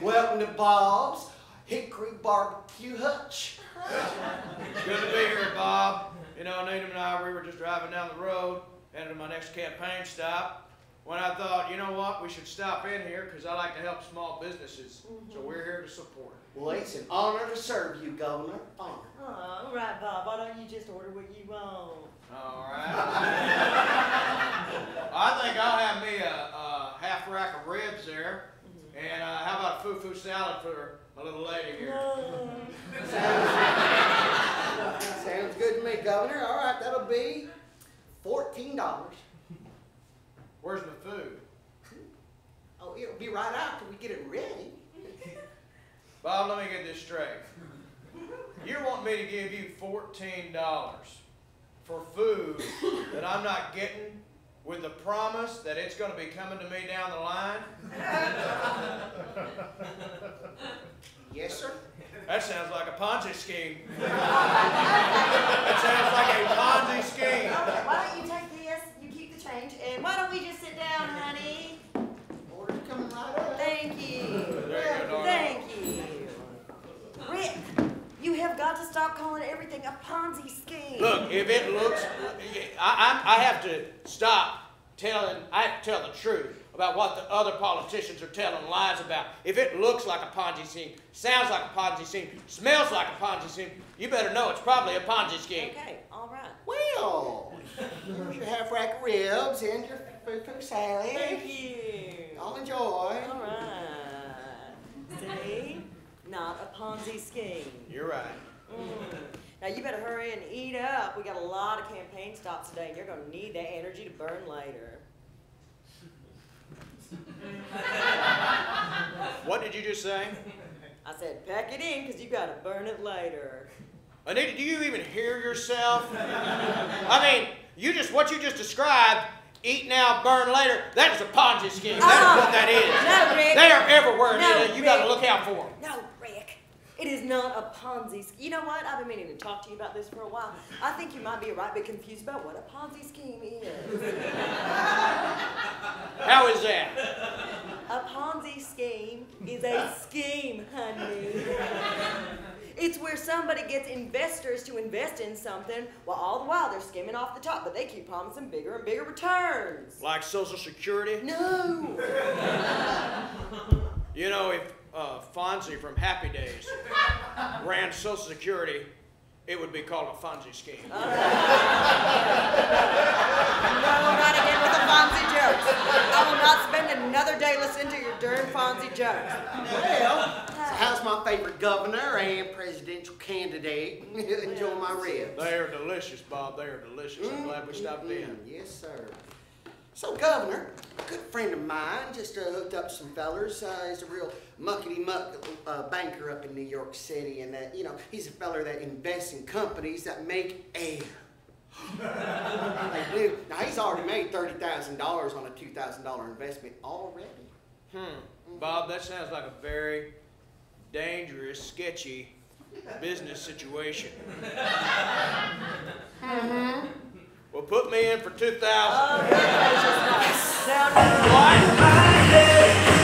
Welcome to Bob's Hickory Barbecue Hutch. Good to be here, Bob. You know, Nieb and I, we were just driving down the road, headed to my next campaign stop, when I thought, you know what, we should stop in here because I like to help small businesses. So we're here to support. Well, it's an honor to serve you, Governor. Honor. Oh, all right, Bob. Why don't you just order what you want? All right. I think I'll have me a half rack of ribs there. And how about a foo-foo salad for a little lady here? No. Sounds good to me, Governor. All right, that'll be $14. Where's my food? Oh, it'll be right after we get it ready. Bob, let me get this straight. You want me to give you $14 for food that I'm not getting with the promise that it's going to be coming to me down the line? Yes, sir. That sounds like a Ponzi scheme. That sounds like a Ponzi scheme. Okay, why don't you take this, you keep the change, and why don't we just sit down, honey? Order's coming right up. Thank you. There you go, Thank you. Rick, you have got to stop calling everything a Ponzi scheme. Look, if it looks, I have to stop telling, I have to tell the truth about what the other politicians are telling lies about. If it looks like a Ponzi scheme, sounds like a Ponzi scheme, smells like a Ponzi scheme, you better know it's probably a Ponzi scheme. Okay, all right. Well, here's your half rack of ribs and your foo-foo salad. Thank you. I'll enjoy. All right. See? Not a Ponzi scheme. You're right. Now you better hurry and eat up. We got a lot of campaign stops today, and you're going to need that energy to burn later. What did you just say? I said, pack it in, because you got to burn it later. Anita, do you even hear yourself? I mean, what you just described, eat now, burn later, that is a Ponzi scheme. That is what that is. No, Rick. They are everywhere, Anita. No, You got to Rick. look out for them. No, Rick. It is not a Ponzi scheme. You know what? I've been meaning to talk to you about this for a while. I think you might be a right bit confused about what a Ponzi scheme is. How is that? A Ponzi scheme is a scheme, honey. It's where somebody gets investors to invest in something while all the while they're skimming off the top, but they keep promising bigger and bigger returns. Like Social Security? No. You know, if Fonzie from Happy Days ran Social Security, it would be called a Fonzie scheme. No, not again with the Fonzie jokes. I will not spend another day listening to your darn Fonzie jokes. Well, so how's my favorite governor and presidential candidate enjoy my ribs? They are delicious, Bob. They are delicious. I'm glad we stopped in. Yes, sir. So, Governor, a good friend of mine just hooked up some fellers. He's a real muckety-muck banker up in New York City, and you know, he's a feller that invests in companies that make air. Now, he's already made $30,000 on a $2,000 investment already. Bob, that sounds like a very dangerous, sketchy business situation. Well, put me in for $2,000. Oh, goodness. What?